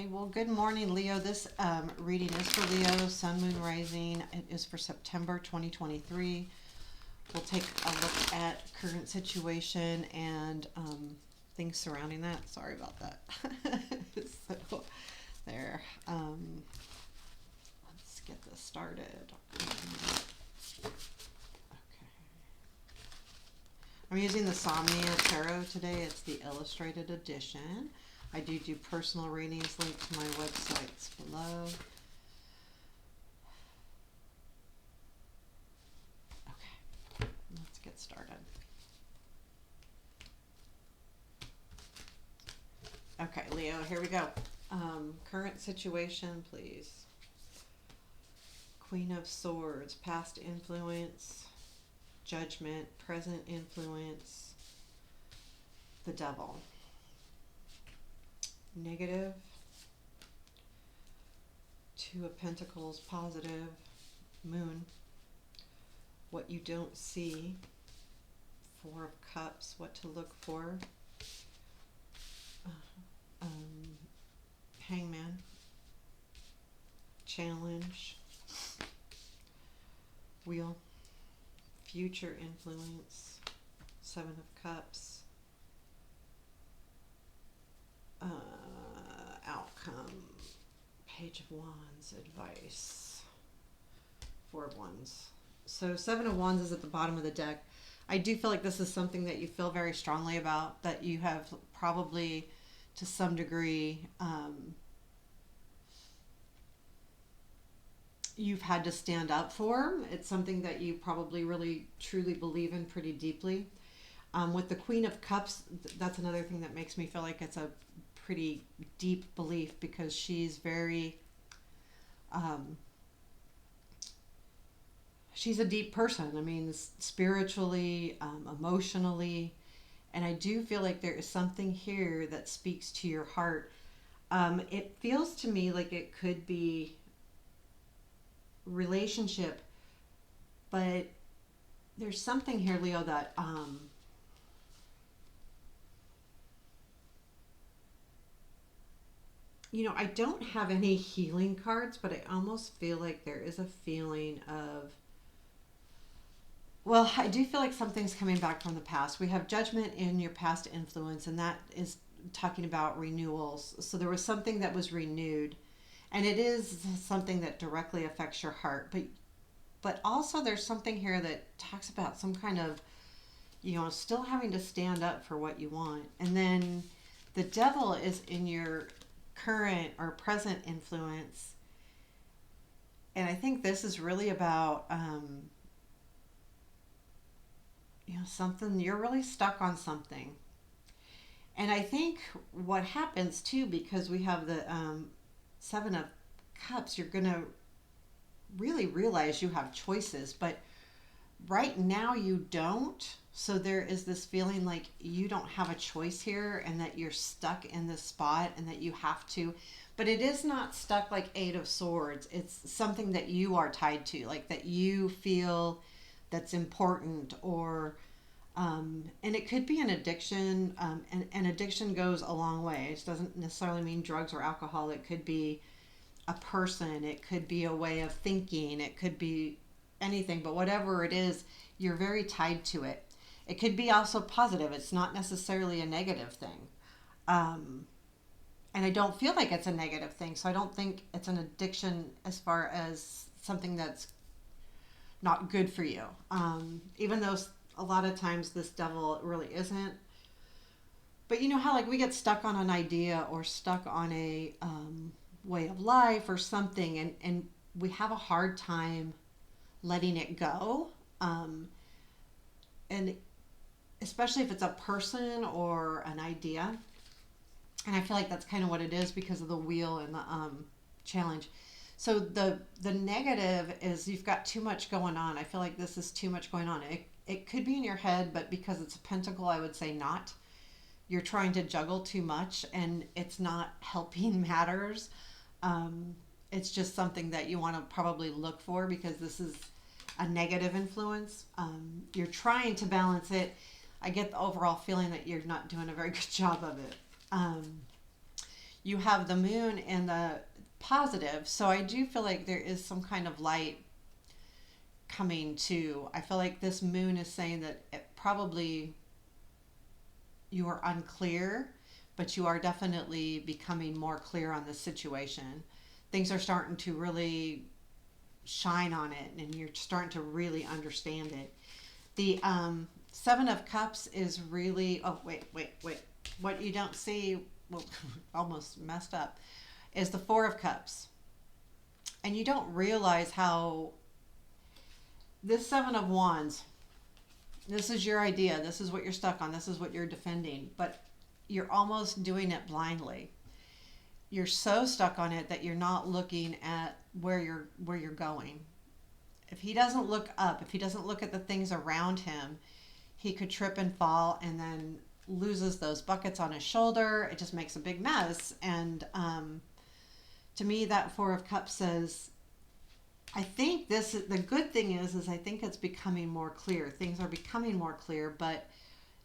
Okay, well, good morning, Leo. This reading is for Leo, Sun, Moon, Rising. It is for September 2023. We'll take a look at current situation and things surrounding that. Sorry about that. So, there. Let's get this started. Okay. I'm using the Somnia Tarot today. It's the illustrated edition. I do personal readings. Link to my websites below. Okay, let's get started. Okay, Leo, here we go. Current situation, please. Queen of Swords, past influence, judgment, present influence, the devil. Negative, Two of Pentacles, positive, Moon, what you don't see, Four of Cups, what to look for, Hangman, challenge, Wheel, future influence, Seven of Cups, outcome, Page of Wands, advice, Four of Wands. So Seven of Wands is at the bottom of the deck. I do feel like this is something that you feel very strongly about, that you have probably to some degree you've had to stand up for. It's something that you probably really truly believe in pretty deeply. With the Queen of Cups, that's another thing that makes me feel like it's a pretty deep belief, because she's very she's a deep person. I mean, spiritually, emotionally, and I do feel like there is something here that speaks to your heart. It feels to me like it could be relationship, but there's something here, Leo, that I don't have any healing cards, but I almost feel like there is a feeling of, well, I do feel like something's coming back from the past. We have judgment in your past influence, and that is talking about renewals. So there was something that was renewed, and it is something that directly affects your heart. But also there's something here that talks about some kind of, still having to stand up for what you want. And then the devil is in your current or present influence. And I think this is really about, something, you're really stuck on something. And I think what happens too, because we have the Seven of Cups, you're going to really realize you have choices, but right now you don't. So there is this feeling like you don't have a choice here, and that you're stuck in this spot, and that you have to. But it is not stuck like Eight of Swords. It's something that you are tied to, like that you feel that's important, or and it could be an addiction. And addiction goes a long way. It doesn't necessarily mean drugs or alcohol. It could be a person. It could be a way of thinking. It could be anything. But whatever it is, you're very tied to it. It could be also positive. It's not necessarily a negative thing. And I don't feel like it's a negative thing. So I don't think it's an addiction as far as something that's not good for you. Even though a lot of times this devil really isn't. But you know how, like, we get stuck on an idea or stuck on a way of life or something, and we have a hard time letting it go. And especially if it's a person or an idea. And I feel like that's kind of what it is, because of the wheel and the challenge. So the negative is you've got too much going on. I feel like this is too much going on. It could be in your head, but because it's a pentacle, I would say not. You're trying to juggle too much, and it's not helping matters. It's just something that you want to probably look for, because this is a negative influence. You're trying to balance it. I get the overall feeling that you're not doing a very good job of it. you have the moon and the positive. So I do feel like there is some kind of light coming to. I feel like this moon is saying that it probably you are unclear, but you are definitely becoming more clear on the situation. Things are starting to really shine on it, and you're starting to really understand it. The Seven of Cups is really. Oh, wait. What you don't see, well, almost messed up, is the Four of Cups. And you don't realize how this Seven of Wands, this is your idea, this is what you're stuck on, this is what you're defending, but you're almost doing it blindly. You're so stuck on it that you're not looking at where you're going. If he doesn't look up, if he doesn't look at the things around him, he could trip and fall and then loses those buckets on his shoulder. It just makes a big mess. And to me, that Four of Cups says, I think this is the good thing is I think it's becoming more clear. Things are becoming more clear, but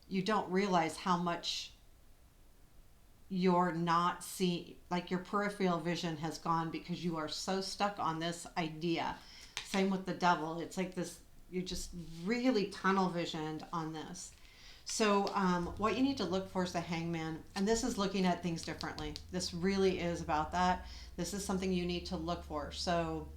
you don't realize how much you're not seeing, like your peripheral vision has gone because you are so stuck on this idea. Same with the Devil. It's like this, you're just really tunnel visioned on this. So what you need to look for is the Hangman, and this is looking at things differently. This really is about that. This is something you need to look for. So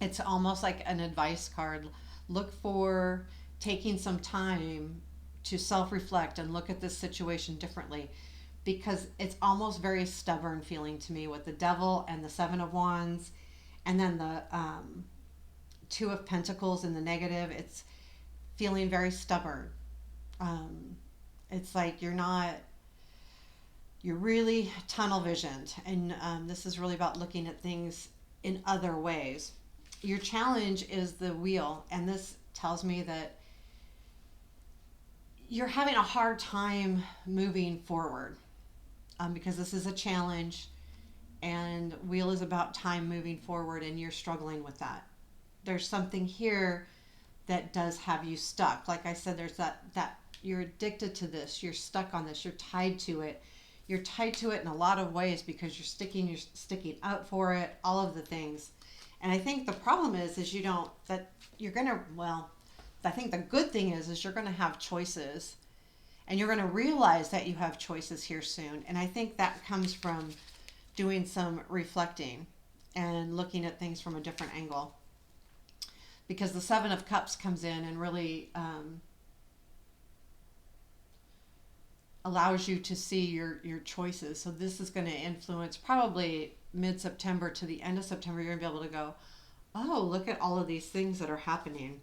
it's almost like an advice card. Look for taking some time to self-reflect and look at this situation differently, because it's almost very stubborn feeling to me with the Devil and the Seven of Wands, and then the Two of Pentacles in the negative. It's feeling very stubborn. It's like you're really tunnel visioned, and this is really about looking at things in other ways. Your challenge is the Wheel, and this tells me that you're having a hard time moving forward, because this is a challenge, and Wheel is about time moving forward, and you're struggling with that. There's something here that does have you stuck. Like I said, there's that you're addicted to this, you're stuck on this, you're tied to it. You're tied to it in a lot of ways because you're sticking up for it, all of the things. And I think the problem is you don't, that you're going to, well, I think the good thing is you're going to have choices, and you're going to realize that you have choices here soon. And I think that comes from doing some reflecting and looking at things from a different angle, because the Seven of Cups comes in and really allows you to see your choices. So this is going to influence probably mid-September to the end of September. You're going to be able to go, oh, look at all of these things that are happening.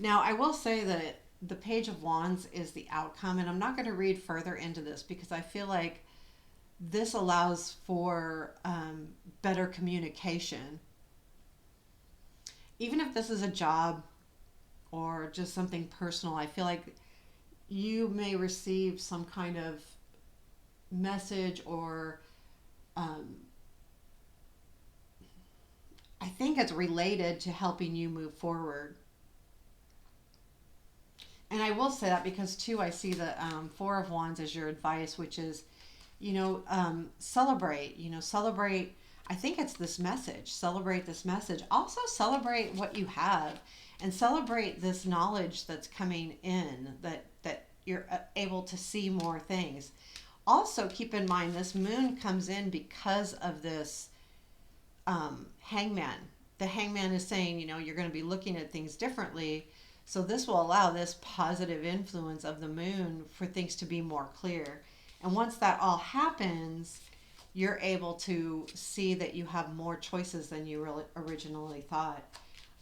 Now, I will say that the Page of Wands is the outcome, and I'm not going to read further into this because I feel like this allows for better communication. Even if this is a job or just something personal, I feel like you may receive some kind of message, or I think it's related to helping you move forward. And I will say that because too, I see the Four of Wands as your advice, which is, celebrate, celebrate. I think it's this message, celebrate this message. Also celebrate what you have, and celebrate this knowledge that's coming in, that you're able to see more things. Also keep in mind this moon comes in because of this Hangman. The Hangman is saying, you're going to be looking at things differently. So this will allow this positive influence of the moon for things to be more clear. And once that all happens, you're able to see that you have more choices than you really originally thought.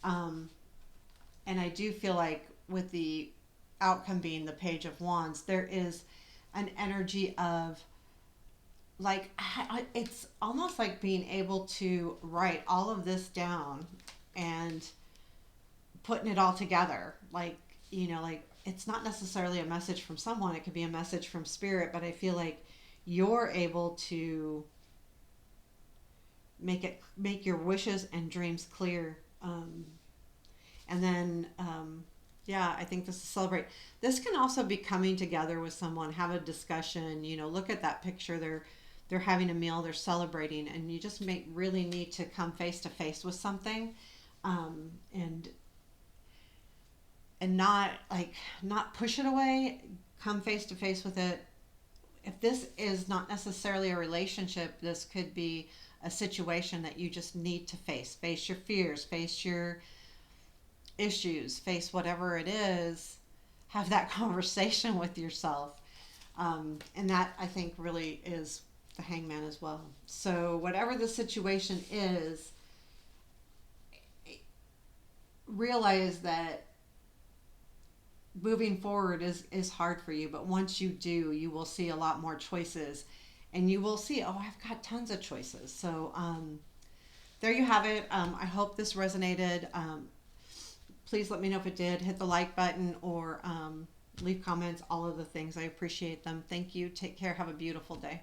And I do feel like with the outcome being the Page of Wands, there is an energy of, like, it's almost like being able to write all of this down and putting it all together. Like, like it's not necessarily a message from someone, it could be a message from spirit, but I feel like you're able to make your wishes and dreams clear. And then yeah, I think this is celebrate. This can also be coming together with someone, have a discussion, look at that picture. they're having a meal, they're celebrating, and you just may really need to come face to face with something, um, and not like not push it away. Come face to face with it. If this is not necessarily a relationship, this could be a situation that you just need to face your fears, face your issues, face whatever it is, have that conversation with yourself. And that, I think, really is the hangman as well. So whatever the situation is, realize that moving forward is hard for you, but once you do, you will see a lot more choices, and you will see, oh, I've got tons of choices. So there you have it. I hope this resonated. Please let me know if it did. Hit the like button, or leave comments, all of the things. I appreciate them. Thank you. Take care. Have a beautiful day.